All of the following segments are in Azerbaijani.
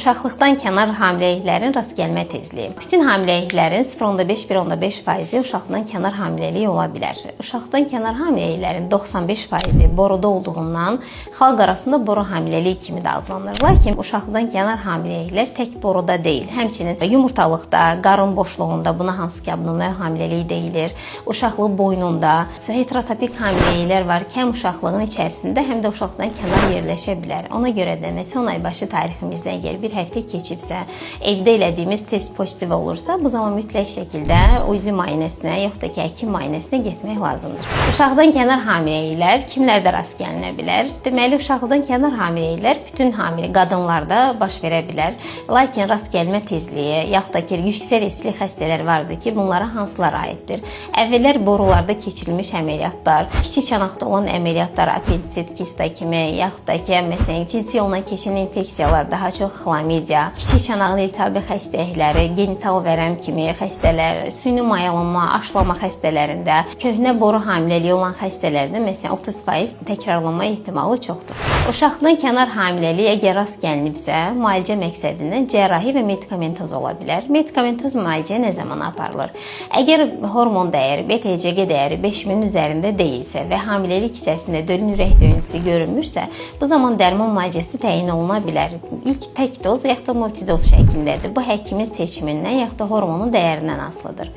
Uşaqlıqdan kənar hamiləliklərin rast gəlmə tezliyi. Bütün hamiləliklərin 0.5-1.5% uşaqlıqdan kənar hamiləliyi ola bilər. Uşaqlıqdan kənar hamiləliklərin 95% boruda olduğundan xalq arasında boru hamiləliyi kimi də adlanır. Lakin uşaqlıqdan kənar hamiləliklər tək boruda deyil. Həmçinin yumurtalıqda, qarın boşluğunda, buna hansı ki abnormal hamiləlik deyilir. Uşaqlıq boynunda, heterotopik hamiləliklər var ki, həm uşaqlığın içərisində, həm də uşaqlıqdan kənar yerləşə bilər. Ona görə də son ay başı tariximizdən əgər bir həftə keçibsə, evdə elədiyimiz test pozitiv olursa, bu zaman mütləq şəkildə UZI müayinəsinə, yaxud da ki, həkim müayinəsinə getmək lazımdır. Uşaqdan kənar hamiləliklər kimlərdə rast gəlinə bilər? Deməli, uşaqdan kənar hamiləliklər bütün hamilə qadınlarda baş verə bilər. Lakin rast gəlmə tezliyi, yaxud da ki, yüksək riskli xəstələr vardır ki, bunlara hansılara aiddir? Əvvəllər borularda keçirilmiş əməliyyatlar, kiçik çanaqda olan əməliyyatlar, apenditsit, kista kimi, yaxud da ki, məsələn, cinsi yolla keçən infeksiyalar, daha çox xlamidiya, kiçik çanaqlı iltihabi xəstəlikləri, genital vərəm kimi xəstələr, süni mayalanma, aşlama xəstələrində, köhnə boru hamiləliyi olan xəstələrdə məsələn 30% təkrarlanma ehtimalı çoxdur. Uşaqdan kənar hamiləliyi əgər rast gəlinibsə, müalicə məqsədindən cərrahi və medikamentoz ola bilər. Medikamentoz müalicə nə zaman aparılır? Əgər hormon dəyəri, BTCG dəyəri 5000-in üzərində deyilsə və hamiləlik hissəsində dölün ürək döyüntüsü görünmürsə, bu zaman dərman müalicəsi təyin oluna bilər. İlk tək doz, yaxud da multidoz şəklindədir. Bu həkimin seçimindən, yaxud da hormonun dəyərindən asılıdır.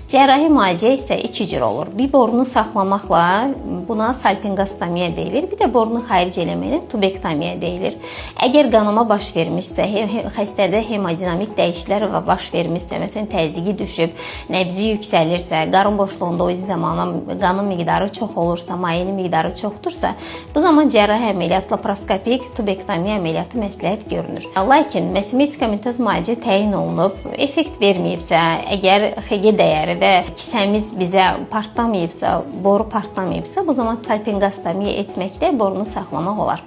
Cərrahi müalicə isə iki cür olur. Bir borunu saxlamaqla, buna salpingostomiya deyilir. Bir də borunu xaric eləməklə tubektomiya deyilir. Əgər qanama baş vermişsə, xəstədə hemodinamik dəyişikliklər baş vermişsə, məsələn təzyiqi düşüb, nəbzi yüksəlirsə, qarın boşluğunda o zamanı qanın miqdarı çox olursa, mayenin miqdarı çoxdursa, bu zaman cərrahi əməliyyat, laparoskopik tubektomiya əməliyyatı məsləhət görünür. Lakin medikamentoz müalicə təyin olunub, effekt verməyibsə, əgər XG dəyəri və kisəmiz bizə partlamayıbsa, boru partlamayıbsa, bu zaman salpingostomiya etməklə borunu saxlamaq olar.